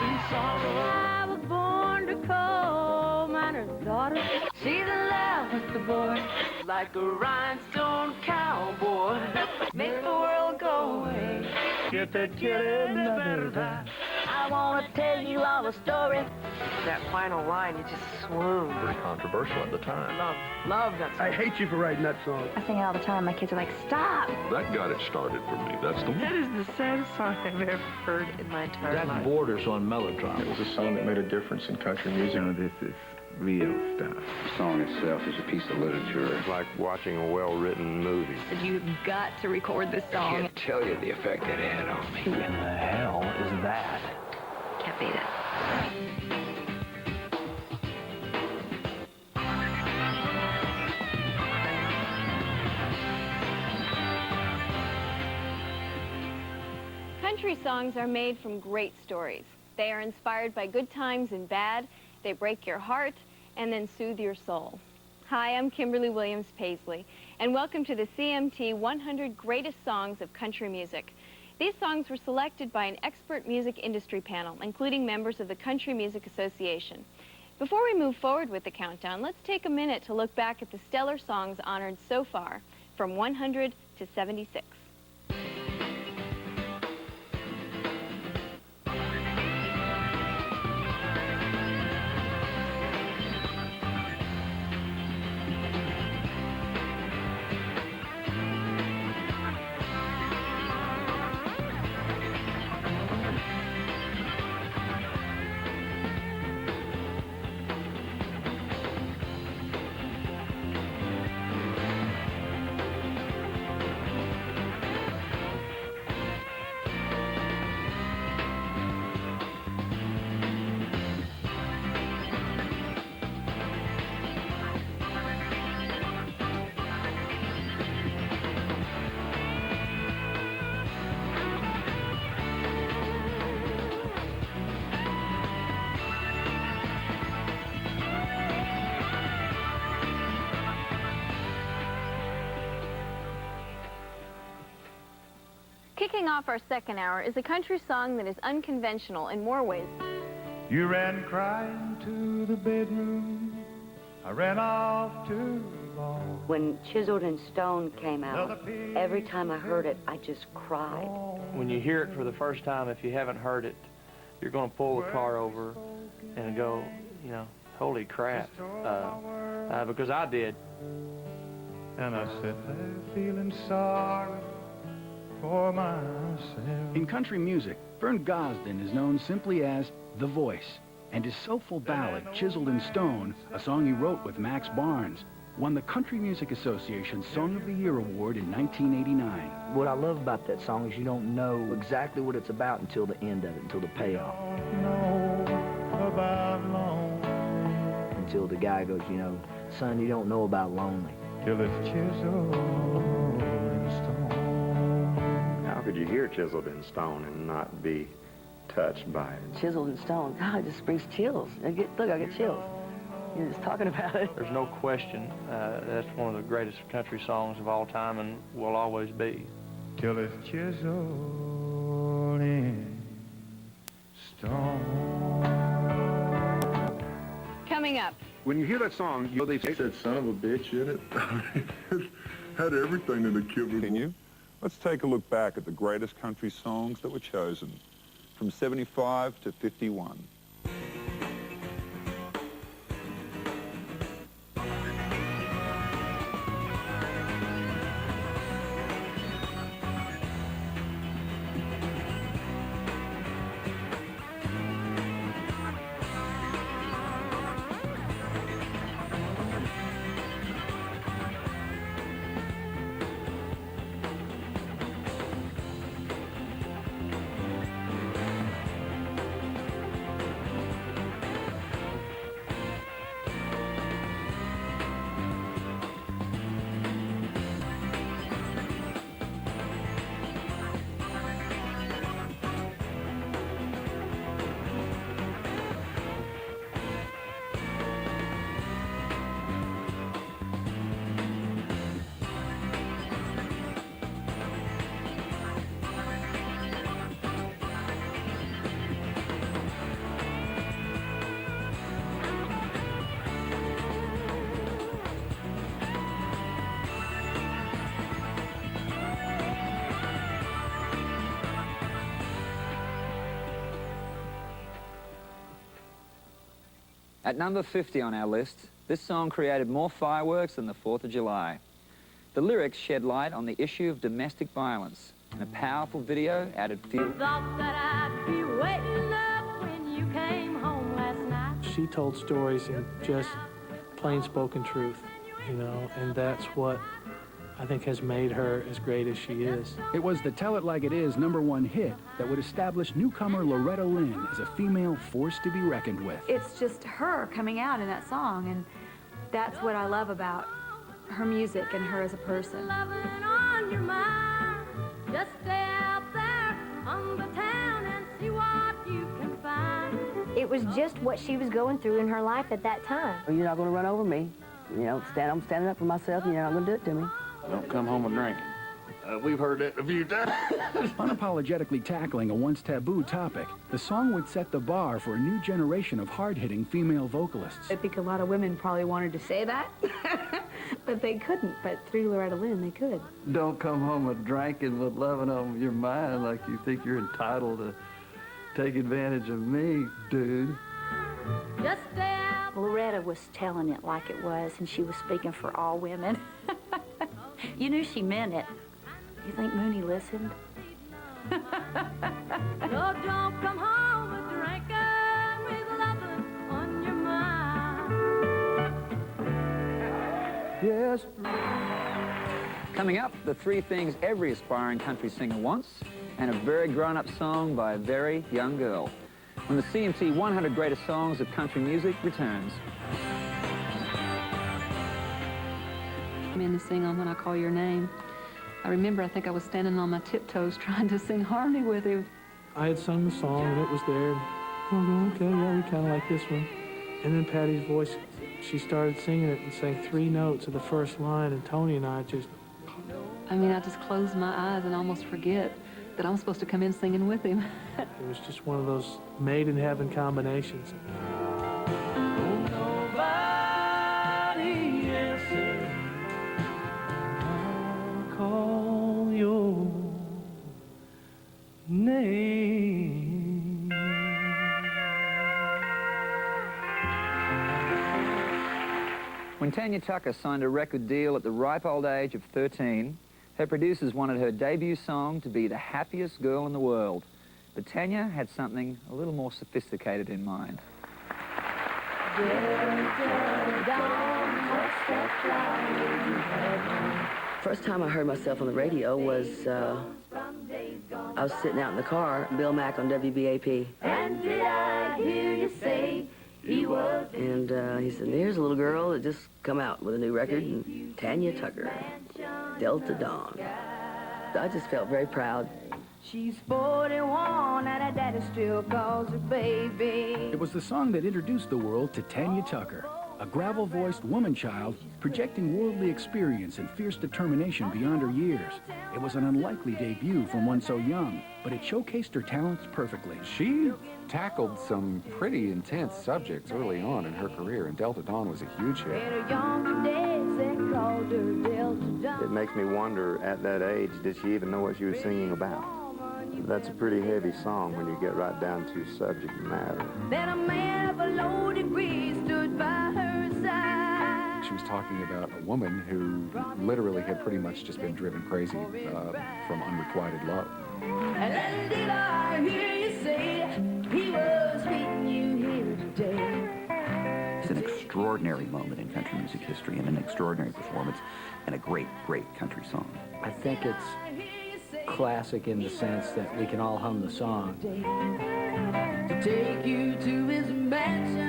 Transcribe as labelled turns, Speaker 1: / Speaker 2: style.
Speaker 1: and sorrow. I was born to coal miner's daughter. She's in love with the boy, like a rhinestone cowboy. Make the world go away. Get that kid better die. I wanna tell you all the story. That final line, you just swoon.
Speaker 2: Pretty controversial at the time.
Speaker 1: Love that song.
Speaker 3: I hate you for writing that song.
Speaker 4: I sing it all the time. My kids are like, stop.
Speaker 2: That got it started for me. That's the
Speaker 1: That is the saddest song I've ever heard in my entire life.
Speaker 5: That borders on melodrama.
Speaker 6: It was a song that made a difference in country music.
Speaker 7: You know, this is real stuff.
Speaker 6: The song itself is a piece of literature.
Speaker 8: It's like watching a well-written movie.
Speaker 4: You've got to record this
Speaker 6: I
Speaker 4: song.
Speaker 6: can't tell you the effect it had on me.
Speaker 5: Who in the hell is that?
Speaker 4: Can't beat it.
Speaker 9: Country songs are made from great stories. They are inspired by good times and bad. They break your heart and then soothe your soul. Hi, I'm Kimberly Williams Paisley, and welcome to the CMT 100 Greatest Songs of Country Music. These songs were selected by an expert music industry panel, including members of the Country Music Association. Before we move forward with the countdown, let's take a minute to look back at the stellar songs honored so far, from 100 to 76. Kicking off our second hour is a country song that is unconventional in more ways.
Speaker 10: You ran crying to the bedroom. I ran off to the lawn.
Speaker 11: When Chiseled in Stone came out, every time I heard it, I just cried.
Speaker 5: When you hear it for the first time, if you haven't heard it, you're going to pull the car over and go, you know, holy crap, because I did.
Speaker 10: And I said, I'm feeling sorry for myself.
Speaker 3: In country music, Vern Gosdin is known simply as The Voice, and his soulful ballad, Chiseled in Stone, a song he wrote with Max Barnes, won the Country Music Association's Song of the Year Award in 1989.
Speaker 5: What I love about that song is you don't know exactly what it's about until the end of it, until the payoff.
Speaker 10: Know about lonely.
Speaker 5: Until the guy goes, you know, son, you don't know about lonely.
Speaker 10: Till it's chiseled in stone.
Speaker 8: How could you hear Chiseled in Stone and not be touched by it?
Speaker 11: Chiseled in Stone, God, it just brings chills. Look, I get chills. You're just talking about it.
Speaker 5: There's no question that's one of the greatest country songs of all time and will always be.
Speaker 10: Till it's chiseled in stone.
Speaker 9: Coming up,
Speaker 2: When you hear that song, you know they
Speaker 8: That son of a bitch in it. Had everything in the kid.
Speaker 12: Continue. Let's take a look back at the greatest country songs that were chosen from 75 to 51.
Speaker 13: At number 50 on our list, this song created more fireworks than the 4th of July. The lyrics shed light on the issue of domestic violence, and a powerful video added fuel.
Speaker 1: Thought that I'd be waiting up when you came home last night.
Speaker 5: She told stories in just plain-spoken truth, you know, and that's what I think has made her as great as she is.
Speaker 3: It was the Tell It Like It Is #1 hit that would establish newcomer Loretta Lynn as a female force to be reckoned with.
Speaker 4: It's just her coming out in that song, and that's what I love about her music and her as a person.
Speaker 1: Loving on your mind. Just stay out there on the town and see what you can find.
Speaker 14: It was just what she was going through in her life at that time.
Speaker 15: Well, you're not going to run over me. You know, I'm standing up for myself, and you're not going to do it to me.
Speaker 6: Don't come home and drink. We've heard that a few times.
Speaker 3: Unapologetically tackling a once taboo topic, the song would set the bar for a new generation of hard-hitting female vocalists.
Speaker 4: I think a lot of women probably wanted to say that, but they couldn't. But through Loretta Lynn, they could.
Speaker 5: Don't come home a drinking with loving on your mind like you think you're entitled to take advantage of me, dude.
Speaker 1: Just stay out.
Speaker 14: Loretta was telling it like it was, and she was speaking for all women. You knew she meant it. You think Mooney listened?
Speaker 1: No, don't come home a drinking with loving on your mind.
Speaker 5: Yes.
Speaker 13: Coming up, the 3 things every aspiring country singer wants, and a very grown-up song by a very young girl. When the CMT 100 Greatest Songs of Country Music returns.
Speaker 4: I'm in to sing on When I Call Your Name. I remember, I think I was standing on my tiptoes trying to sing harmony with him.
Speaker 5: I had sung the song, and it was there. Oh, okay, yeah, we kind of like this one. And then Patty's voice, she started singing it and sang 3 notes of the first line, and Tony and I just...
Speaker 4: I mean, I just close my eyes and almost forget that I'm supposed to come in singing with him.
Speaker 5: It was just one of those made-in-heaven combinations. Nobody answered. I'll call your name.
Speaker 13: When Tanya Tucker signed a record deal at the ripe old age of 13, her producers wanted her debut song to be the happiest girl in the world. But Tanya had something a little more sophisticated in mind.
Speaker 15: First time I heard myself on the radio was, I was sitting out in the car, Bill Mack on WBAP.
Speaker 1: And did I hear you say he was?
Speaker 15: And he said, here's a little girl that just come out with a new record, and Tanya Tucker, Delta Dawn. I just felt very proud.
Speaker 1: She's 41 and her daddy still calls her baby.
Speaker 3: It was the song that introduced the world to Tanya Tucker, a gravel-voiced woman-child projecting worldly experience and fierce determination beyond her years. It was an unlikely debut from one so young, but it showcased her talents perfectly.
Speaker 6: She tackled some pretty intense subjects early on in her career, and Delta Dawn was a huge hit. It makes me wonder, at that age, did she even know what she was singing about? That's a pretty heavy song when you get right down to subject matter.
Speaker 1: Then a man of a low degree stood by her side.
Speaker 6: She was talking about a woman who literally had pretty much just been driven crazy from unrequited love.
Speaker 1: And then did I hear you say he was meeting you here today?
Speaker 16: It's an extraordinary moment in country music history and an extraordinary performance and a great, great country song.
Speaker 17: I think it's classic in the sense that we can all hum the song.
Speaker 1: To take you to his mansion